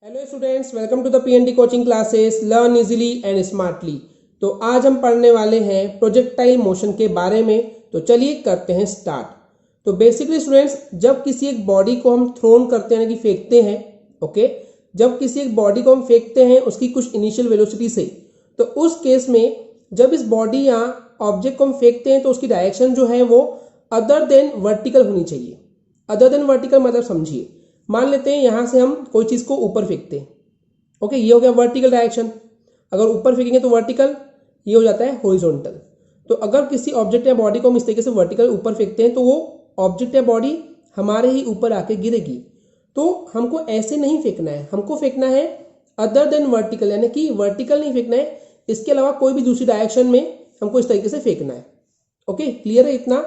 Hello students, welcome to the PND coaching classes learn easily and smartly. तो आज हम पढ़ने वाले हैं प्रोजेक्टाइल मोशन के बारे में। तो चलिए करते हैं स्टार्ट। तो बेसिकली स्टूडेंट्स, जब किसी एक बॉडी को हम थ्रोन करते हैं, यानी कि फेंकते हैं, ओके, जब किसी एक बॉडी को हम फेंकते हैं उसकी कुछ इनिशियल वेलोसिटी से, तो उस केस में जब इस बॉडी या ऑब्जेक्ट को हम फेंकते हैं तो उसकी डायरेक्शन जो है वो अदर देन वर्टिकल होनी चाहिए। अदर देन वर्टिकल मतलब समझिए, मान लेते हैं यहां से हम कोई चीज को ऊपर फेंकते हैं, ओके, ये हो गया वर्टिकल डायरेक्शन। अगर ऊपर फेंकेंगे तो वर्टिकल, ये हो जाता है हॉरिजॉन्टल। तो अगर किसी ऑब्जेक्ट या बॉडी को हम इस तरीके से वर्टिकल ऊपर फेंकते हैं तो वो ऑब्जेक्ट या बॉडी हमारे ही ऊपर आके गिरेगी। तो हमको ऐसे नहीं फेंकना है, हमको फेंकना है अदर देन वर्टिकल, यानी कि वर्टिकल नहीं फेंकना है, इसके अलावा कोई भी दूसरी डायरेक्शन में हमको इस तरीके से फेंकना है। ओके, क्लियर है इतना?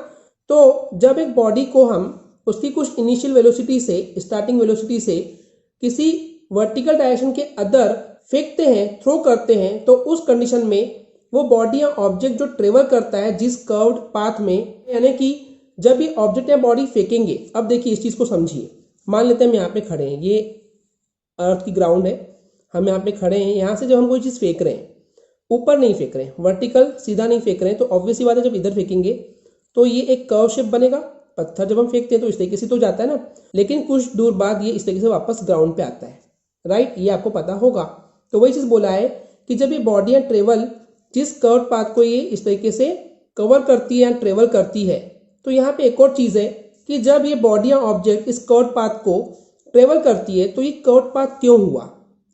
तो जब एक बॉडी को हम उसकी कुछ इनिशियल वेलोसिटी से, स्टार्टिंग वेलोसिटी से किसी वर्टिकल डायरेक्शन के अदर फेंकते हैं, थ्रो करते हैं, तो उस कंडीशन में वो बॉडी या ऑब्जेक्ट जो ट्रेवल करता है जिस कर्व्ड पाथ में, यानी कि जब ये ऑब्जेक्ट या बॉडी फेंकेंगे, अब देखिए इस चीज को समझिए। मान लेते हैं हम यहाँ पे खड़े हैं, ये अर्थ की ग्राउंड है, हम यहाँ पे खड़े हैं, यहाँ से जब हम कोई चीज फेंक रहे हैं, ऊपर नहीं फेंक रहे हैं, वर्टिकल सीधा नहीं फेंक रहे हैं, तो ऑब्वियसली बात है जब इधर फेंकेंगे तो ये एक कर्व शेप बनेगा। पत्थर जब हम फेंकते हैं तो इस तरीके से तो जाता है ना, लेकिन कुछ दूर बाद ये इस तरीके से वापस ग्राउंड पे आता है, राइट, ये आपको पता होगा। तो वही चीज बोला है कि जब ये बॉडी या ट्रेवल जिस कर्व पाथ को ये इस तरीके से कवर करती है या ट्रेवल करती है, तो यहाँ पे एक और चीज है कि जब ये बॉडी या ऑब्जेक्ट इस कर्व पाथ को ट्रेवल करती है तो ये कर्व पाथ क्यों हुआ?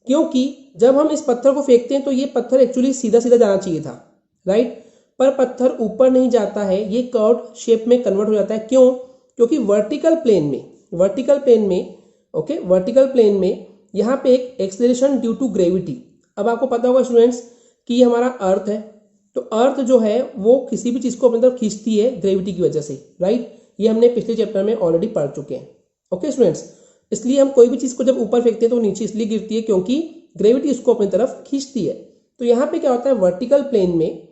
क्योंकि जब हम इस पत्थर को फेंकते हैं तो ये पत्थर एक्चुअली सीधा सीधा जाना चाहिए था, राइट, पर पत्थर ऊपर नहीं जाता है, ये कर्व शेप में कन्वर्ट हो जाता है। क्यों? क्योंकि वर्टिकल प्लेन में ओके, वर्टिकल प्लेन में यहाँ पे एक एक्सेलरेशन ड्यू टू ग्रेविटी। अब आपको पता होगा स्टूडेंट्स कि ये हमारा अर्थ है, तो अर्थ जो है वो किसी भी चीज को अपनी तरफ खींचती है ग्रेविटी की वजह से, राइट, ये हमने पिछले चैप्टर में ऑलरेडी पढ़ चुके हैं। ओके स्टूडेंट्स, इसलिए हम कोई भी चीज को जब ऊपर फेंकते हैं तो नीचे इसलिए गिरती है क्योंकि ग्रेविटी उसको अपनी तरफ खींचती है। तो यहाँ पे क्या होता है, वर्टिकल प्लेन में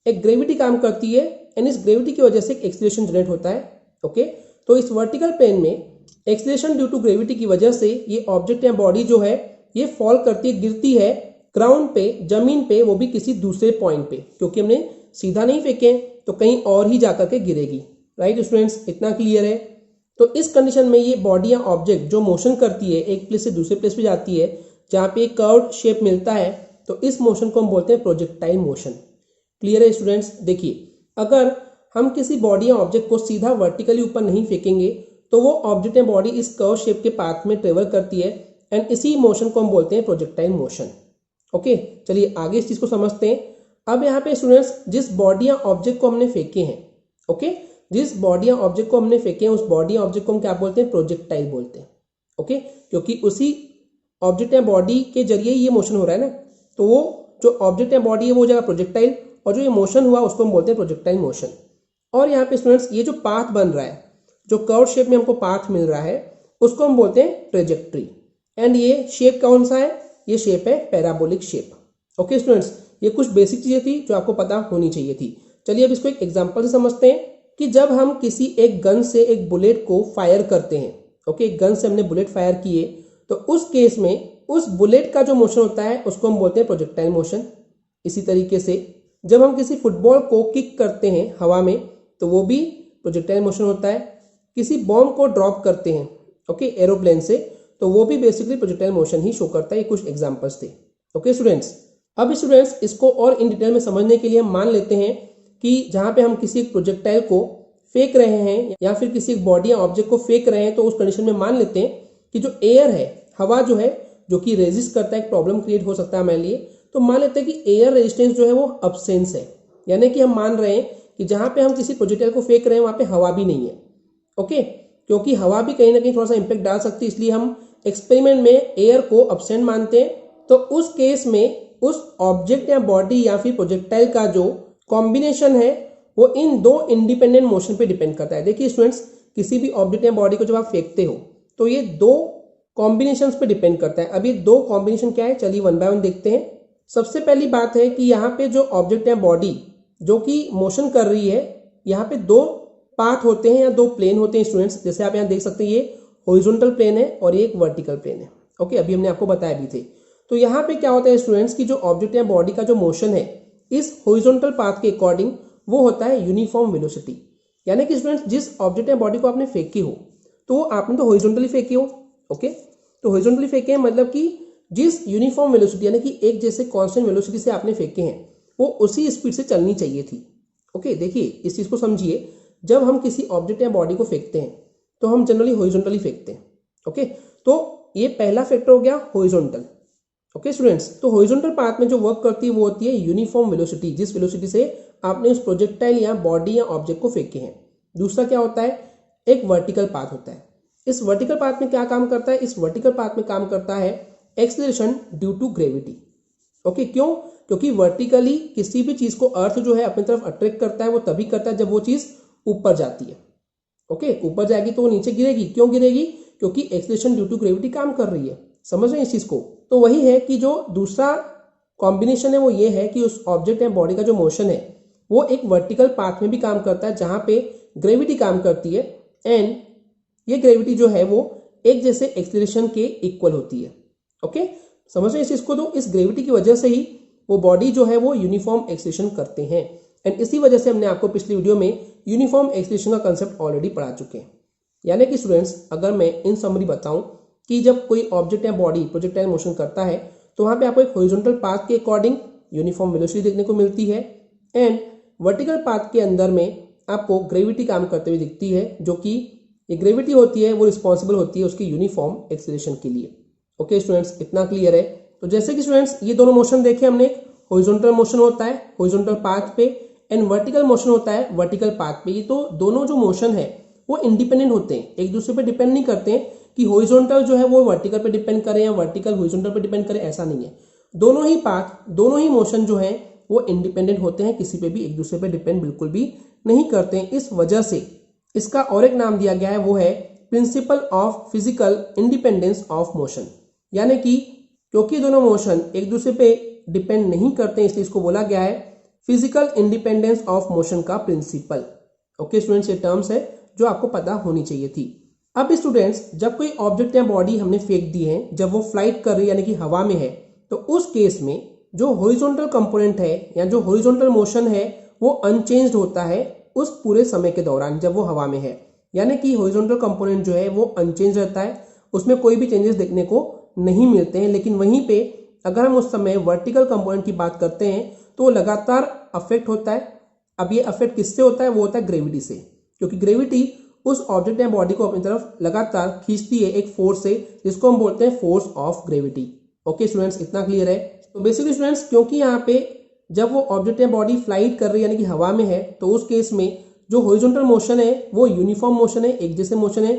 एक ग्रेविटी काम करती है एंड इस ग्रेविटी की वजह से एक एक्सीलरेशन जनरेट होता है। ओके, तो इस वर्टिकल प्लेन में एक्सीलरेशन ड्यू टू ग्रेविटी की वजह से ये ऑब्जेक्ट या बॉडी जो है ये फॉल करती है, गिरती है ग्राउंड पे, जमीन पे, वो भी किसी दूसरे पॉइंट पे, क्योंकि हमने सीधा नहीं फेंके तो कहीं और ही जाकर के गिरेगी। राइट स्टूडेंट्स, इतना क्लियर है? तो इस कंडीशन में ये बॉडी या ऑब्जेक्ट जो मोशन करती है एक प्लेस से दूसरे प्लेस पे जाती है जहाँ पे एक कर्व्ड शेप मिलता है, तो इस मोशन को हम बोलते हैं प्रोजेक्टाइल मोशन। क्लियर है स्टूडेंट्स? देखिए, अगर हम किसी बॉडी या ऑब्जेक्ट को सीधा वर्टिकली ऊपर नहीं फेंकेंगे तो वो ऑब्जेक्ट या बॉडी इस कर्व शेप के पाथ में ट्रेवल करती है एंड इसी मोशन को हम बोलते हैं प्रोजेक्टाइल मोशन। ओके, चलिए आगे इस चीज को समझते हैं। अब यहाँ पे स्टूडेंट्स, जिस बॉडी या ऑब्जेक्ट को हमने फेंके हैं, ओके, जिस बॉडी या ऑब्जेक्ट को हमने फेंके हैं उस बॉडी या ऑब्जेक्ट को हम क्या बोलते हैं? प्रोजेक्टाइल बोलते हैं। ओके, क्योंकि उसी ऑब्जेक्ट या बॉडी के जरिए ये मोशन हो रहा है ना, तो वो जो ऑब्जेक्ट या बॉडी है वो हो जाएगा प्रोजेक्टाइल, और जो ये मोशन हुआ उसको हम बोलते हैं प्रोजेक्टाइल मोशन। और यहाँ पे स्टूडेंट्स, ये जो पाथ बन रहा है, जो कर्व शेप में हमको पाथ मिल रहा है, उसको हम बोलते हैं ट्रेजेक्ट्री। एंड ये शेप कौन सा है? ये शेप है पैराबोलिक शेप। ओके स्टूडेंट्स, ये कुछ बेसिक चीजें थी जो आपको पता होनी चाहिए थी। चलिए अब इसको एक एग्जांपल से समझते हैं कि जब हम किसी एक गन से एक बुलेट को फायर करते हैं, ओके, एक गन से हमने बुलेट फायर किए, तो उस केस में उस बुलेट का जो मोशन होता है उसको हम बोलते हैं प्रोजेक्टाइल मोशन। इसी तरीके से जब हम किसी फुटबॉल को किक करते हैं हवा में तो वो भी प्रोजेक्टाइल मोशन होता है। किसी बॉम्ब को ड्रॉप करते हैं, ओके, एरोप्लेन से, तो वो भी बेसिकली प्रोजेक्टाइल मोशन ही शो करता है। ये कुछ एग्जांपल्स थे। ओके स्टूडेंट्स, अब स्टूडेंट्स इसको और इन डिटेल में समझने के लिए हम मान लेते हैं कि जहां पे हम किसी एक प्रोजेक्टाइल को फेंक रहे हैं या फिर किसी एक बॉडी या ऑब्जेक्ट को फेंक रहे हैं, तो उस कंडीशन में मान लेते हैं कि जो एयर है, हवा जो है, जो कि रेजिस्ट करता है, एक प्रॉब्लम क्रिएट हो सकता है हमारे लिए, तो मान लेते हैं कि एयर रेजिस्टेंस जो है वो अब्सेंस है, यानी कि हम मान रहे हैं कि जहां पे हम किसी प्रोजेक्टाइल को फेंक रहे हैं वहां पे हवा भी नहीं है। ओके, क्योंकि हवा भी कहीं ना कहीं थोड़ा सा इंपैक्ट डाल सकती है, इसलिए हम एक्सपेरिमेंट में एयर को अब्सेंट मानते हैं। तो उस केस में उस ऑब्जेक्ट या बॉडी या फिर प्रोजेक्टाइल का जो कॉम्बिनेशन है वो इन दो इंडिपेंडेंट मोशन पे डिपेंड करता है। देखिए स्टूडेंट्स, किसी भी ऑब्जेक्ट या बॉडी को जब आप फेंकते हो तो ये दो कॉम्बिनेशंस पे डिपेंड करता है। अब ये दो कॉम्बिनेशन क्या है, चलिए वन बाय वन देखते हैं। सबसे पहली बात है कि यहाँ पे जो ऑब्जेक्ट या बॉडी जो कि मोशन कर रही है, यहाँ पे दो पाथ होते हैं या दो प्लेन होते हैं स्टूडेंट्स। जैसे आप यहाँ देख सकते हैं, ये हॉरिजॉन्टल प्लेन है और ये एक वर्टिकल प्लेन है। ओके, अभी हमने आपको बताया भी थे। तो यहाँ पे क्या होता है स्टूडेंट्स की जो ऑब्जेक्ट या बॉडी का जो मोशन है इस हॉरिजॉन्टल पाथ के अकॉर्डिंग वो होता है यूनिफॉर्म वेलोसिटी। यानी कि स्टूडेंट्स जिस ऑब्जेक्ट या बॉडी को आपने फेंकी हो तो आपने तो हॉरिजॉन्टली फेंकी हो, ओके, तो हॉरिजॉन्टली फेंके मतलब कि जिस यूनिफॉर्म वेलोसिटी यानी कि एक जैसे कांस्टेंट वेलोसिटी से आपने फेंके हैं वो उसी स्पीड से चलनी चाहिए थी। ओके, देखिए इस चीज को समझिए, जब हम किसी ऑब्जेक्ट या बॉडी को फेंकते हैं तो हम जनरली हॉरिजॉन्टली फेंकते हैं। ओके, तो ये पहला फैक्टर हो गया हॉरिजॉन्टल। ओके स्टूडेंट्स, तो हॉरिजॉन्टल पाथ में जो वर्क करती है वो होती है यूनिफॉर्म वेलोसिटी, जिस वेलोसिटी से आपने उस प्रोजेक्टाइल या बॉडी या ऑब्जेक्ट को फेंके हैं। दूसरा क्या होता है, एक वर्टिकल पाथ होता है। इस वर्टिकल पाथ में क्या काम करता है, इस वर्टिकल पाथ में काम करता है acceleration due to gravity. Okay, क्यों, क्योंकि वर्टिकली किसी भी चीज को अर्थ जो है अपनी तरफ अट्रैक्ट करता है वो तभी करता है जब वो चीज ऊपर जाती है। ओके, ऊपर जाएगी तो वो नीचे गिरेगी, क्यों गिरेगी, क्योंकि एक्सेलरेशन ड्यू टू ग्रेविटी काम कर रही है। समझ रहे हैं इस चीज को। तो वही है कि जो दूसरा कॉम्बिनेशन है वो ये है कि उस ऑब्जेक्ट या बॉडी का जो मोशन है वो एक वर्टिकल पाथ में भी काम करता है जहां पे ग्रेविटी काम करती है एंड ये ग्रेविटी जो है वो एक जैसे एक्सेलरेशन के इक्वल होती है। ओके, समझ रहे हैं इस चीज को। तो इस ग्रेविटी की वजह से ही वो बॉडी जो है वो यूनिफॉर्म एक्सेलरेशन करते हैं एंड इसी वजह से हमने आपको पिछली वीडियो में यूनिफॉर्म एक्सेलरेशन का कंसेप्ट ऑलरेडी पढ़ा चुके हैं। यानी कि स्टूडेंट्स अगर मैं इन समरी बताऊं कि जब कोई ऑब्जेक्ट या बॉडी प्रोजेक्टाइल मोशन करता है तो वहां पे आपको एक हॉरिजॉन्टल पाथ के अकॉर्डिंग यूनिफॉर्म वेलोसिटी देखने को मिलती है एंड वर्टिकल पाथ के अंदर में आपको ग्रेविटी काम करते हुए दिखती है, जो कि ये ग्रेविटी होती है वो रिस्पॉन्सिबल होती है उसकी यूनिफॉर्म एक्सेलरेशन के लिए। ओके स्टूडेंट्स, इतना क्लियर है। तो जैसे कि स्टूडेंट्स ये दोनों मोशन देखे हमने, हॉरिजॉन्टल मोशन होता है हॉरिजॉन्टल पाथ पे एंड वर्टिकल मोशन होता है वर्टिकल पाथ पे। ये तो दोनों जो मोशन है वो इंडिपेंडेंट होते हैं, एक दूसरे पे डिपेंड नहीं करते हैं कि हॉरिजॉन्टल जो है वो वर्टिकल पे डिपेंड करे या वर्टिकल हॉरिजॉन्टल पे डिपेंड करे, ऐसा नहीं है। दोनों ही पाथ, दोनों ही मोशन जो है वो इंडिपेंडेंट होते हैं, किसी पे भी एक दूसरे पे डिपेंड बिल्कुल भी नहीं करते हैं। इस वजह से इसका और एक नाम दिया गया है वो है principle of physical independence of motion. यानी कि क्योंकि दोनों मोशन एक दूसरे पे डिपेंड नहीं करते इसलिए इसको बोला गया है फिजिकल इंडिपेंडेंस ऑफ मोशन का प्रिंसिपल। ओके स्टूडेंट्स, ये टर्म्स है जो आपको पता होनी चाहिए थी। अब स्टूडेंट्स जब कोई ऑब्जेक्ट या बॉडी हमने फेंक दी है, जब वो फ्लाइट कर रही है यानी कि हवा में है, तो उस केस में जो हॉरिजॉन्टल कंपोनेंट है या जो हॉरिजॉन्टल मोशन है वो अनचेंज्ड होता है उस पूरे समय के दौरान जब वो हवा में है। यानी कि हॉरिजॉन्टल कंपोनेंट जो है वो अनचेंज रहता है, उसमें कोई भी चेंजेस देखने को नहीं मिलते हैं। लेकिन वहीं पे अगर हम उस समय वर्टिकल कंपोनेंट की बात करते हैं तो वो लगातार अफेक्ट होता है। अब ये अफेक्ट किससे होता है, वो होता है ग्रेविटी से, क्योंकि ग्रेविटी उस ऑब्जेक्ट या बॉडी को अपनी तरफ लगातार खींचती है एक फोर्स से, जिसको हम बोलते हैं force of gravity. Okay students, इतना क्लियर है। तो बेसिकली स्टूडेंट्स क्योंकि यहाँ पे जब वो ऑब्जेक्ट या बॉडी फ्लाइट कर रही है यानी कि हवा में है, तो उस केस में जो हॉरिजॉन्टल मोशन है वो यूनिफॉर्म मोशन है, एक जैसे मोशन है,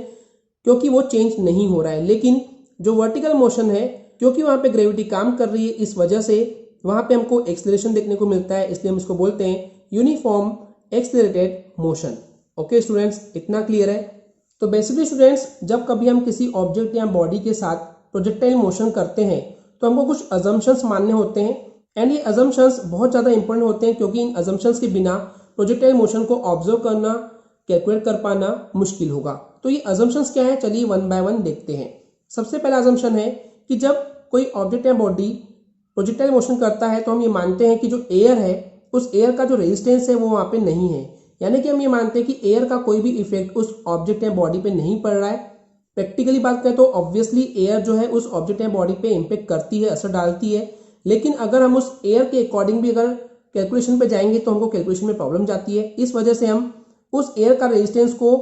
क्योंकि वो चेंज नहीं हो रहा है। लेकिन जो वर्टिकल मोशन है, क्योंकि वहां पे ग्रेविटी काम कर रही है, इस वजह से वहां पे हमको एक्सेलरेशन देखने को मिलता है, इसलिए हम इसको बोलते हैं uniform accelerated motion. Okay students, इतना क्लियर है। तो बेसिकली स्टूडेंट्स जब कभी हम किसी ऑब्जेक्ट या बॉडी के साथ प्रोजेक्टाइल मोशन करते हैं तो हमको कुछ अजम्पशंस मानने होते हैं एंड ये अजम्पशंस बहुत ज़्यादा इंपॉर्टेंट होते हैं, क्योंकि इन अजम्पशंस के बिना प्रोजेक्टाइल मोशन को ऑब्जर्व करना, कैलकुलेट कर पाना मुश्किल होगा। तो ये अजम्पशंस क्या है, चलिए वन बाय वन देखते हैं। सबसे पहला अजम्पशन है कि जब कोई ऑब्जेक्ट या बॉडी प्रोजेक्टाइल मोशन करता है तो हम ये मानते हैं कि जो एयर है उस एयर का जो रेजिस्टेंस है वो वहां पे नहीं है। यानी कि हम ये मानते हैं कि एयर का कोई भी इफेक्ट उस ऑब्जेक्ट या बॉडी पे नहीं पड़ रहा है। प्रैक्टिकली बात करें तो ऑब्वियसली एयर जो है उस ऑब्जेक्ट या बॉडी पे इम्पेक्ट करती है, असर डालती है। लेकिन अगर हम उस एयर के अकॉर्डिंग भी अगर कैलकुलेशन पे जाएंगे तो हमको कैलकुलेशन में प्रॉब्लम जाती है। इस वजह से हम उस एयर का रेजिस्टेंस को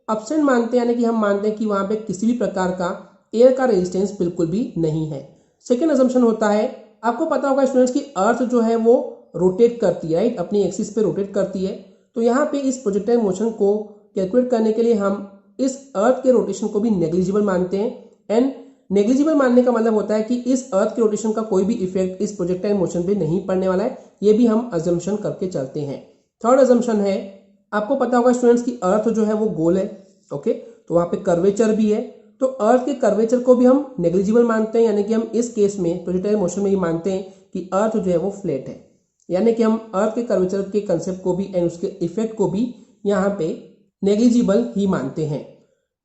एब्सेंट मानते हैं, यानी कि हम मानते हैं कि वहां पे किसी भी प्रकार का एयर का रेजिस्टेंस बिल्कुल भी नहीं है। सेकेंड अजम्पशन होता है, आपको पता होगा स्टूडेंट्स की अर्थ जो है वो रोटेट करती है, राइट, अपनी एक्सिस पे रोटेट करती है। तो यहाँ पे इस प्रोजेक्टाइल मोशन को कैलकुलेट करने के लिए हम इस अर्थ के रोटेशन को भी नेग्लिजिबल मानते हैं एंड नेग्लिजिबल मानने का मतलब होता है कि इस अर्थ के रोटेशन का कोई भी इफेक्ट इस प्रोजेक्टाइल मोशन पे नहीं पड़ने वाला है। ये भी हम अजम्पशन करके चलते हैं। थर्ड अजम्पशन है, आपको पता होगा स्टूडेंट्स की अर्थ जो है वो गोल है, ओके, तो वहां पे कर्वेचर भी है। तो अर्थ के कर्वेचर को भी हम नेग्लिजिबल मानते हैं, यानी कि हम इस केस में प्रोजेक्टाइल मोशन में ही मानते हैं कि अर्थ जो है वो फ्लैट है। यानी कि हम अर्थ के कर्वेचर के कंसेप्ट को भी एंड उसके इफेक्ट को भी यहाँ पे नेग्लिजिबल ही मानते हैं।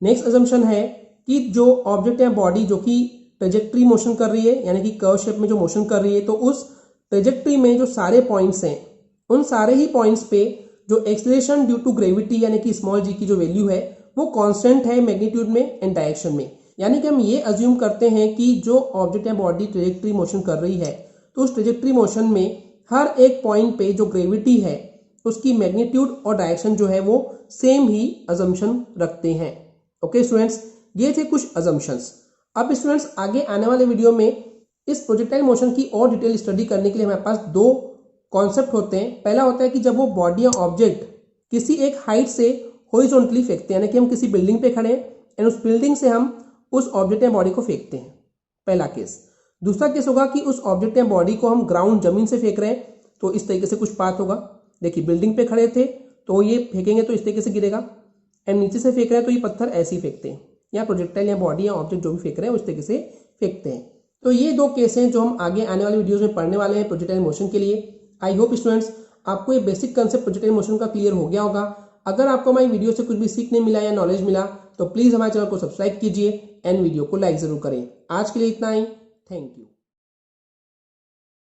नेक्स्ट अजम्पशन है कि जो ऑब्जेक्ट या बॉडी जो कि ट्रेजेक्ट्री मोशन कर रही है, यानी कि कर्व शेप में जो मोशन कर रही है, तो उस ट्रेजेक्ट्री में जो सारे पॉइंट्स हैं उन सारे ही पॉइंट्स पे जो एक्सेलरेशन ड्यू टू ग्रेविटी यानी कि स्मॉल जी की जो वैल्यू है वो कांस्टेंट है मैग्नीट्यूड में एंड डायरेक्शन में। यानी कि हम ये अज्यूम करते हैं कि जो ऑब्जेक्ट या बॉडी ट्रेजेक्ट्री मोशन कर रही है तो उस ट्रेजेक्ट्री मोशन में हर एक पॉइंट पे जो ग्रेविटी है उसकी मैग्नीट्यूड और डायरेक्शन जो है वो सेम ही अजम्पशन रखते हैं। ओके स्टूडेंट्स, ये थे कुछ अजम्पशंस। अब स्टूडेंट्स आगे आने वाले वीडियो में इस प्रोजेक्टाइल मोशन की और डिटेल स्टडी करने के लिए हमारे पास दो कॉन्सेप्ट होते हैं। पहला होता है कि जब वो बॉडी या ऑब्जेक्ट किसी एक हाइट से हॉरिजॉन्टली फेंकते हैं, यानी कि हम किसी बिल्डिंग पे खड़े हैं एंड उस बिल्डिंग से हम उस ऑब्जेक्ट या बॉडी को फेंकते हैं, पहला केस। दूसरा केस होगा कि उस ऑब्जेक्ट या बॉडी को हम ग्राउंड जमीन से फेंक रहे हैं, तो इस तरीके से कुछ पाथ होगा। देखिए बिल्डिंग पे खड़े थे तो ये फेंकेंगे तो इस तरीके से गिरेगा, एंड नीचे से फेंक रहे हैं तो ये पत्थर ऐसे ही फेंकते हैं, या प्रोजेक्टाइल या बॉडी या ऑब्जेक्ट जो भी फेंक रहे हैं उस तरीके से फेंकते हैं। तो ये दो केस हैं जो हम आगे आने वाले वीडियोज में पढ़ने वाले हैं प्रोजेक्टाइल मोशन के लिए। आई होप स्टूडेंट्स आपको ये बेसिक कंसेप्ट प्रोजेक्टाइल मोशन का क्लियर हो गया होगा। अगर आपको हमारी वीडियो से कुछ भी सीखने मिला या नॉलेज मिला तो प्लीज़ हमारे चैनल को सब्सक्राइब कीजिए एंड वीडियो को लाइक ज़रूर करें। आज के लिए इतना ही, थैंक यू।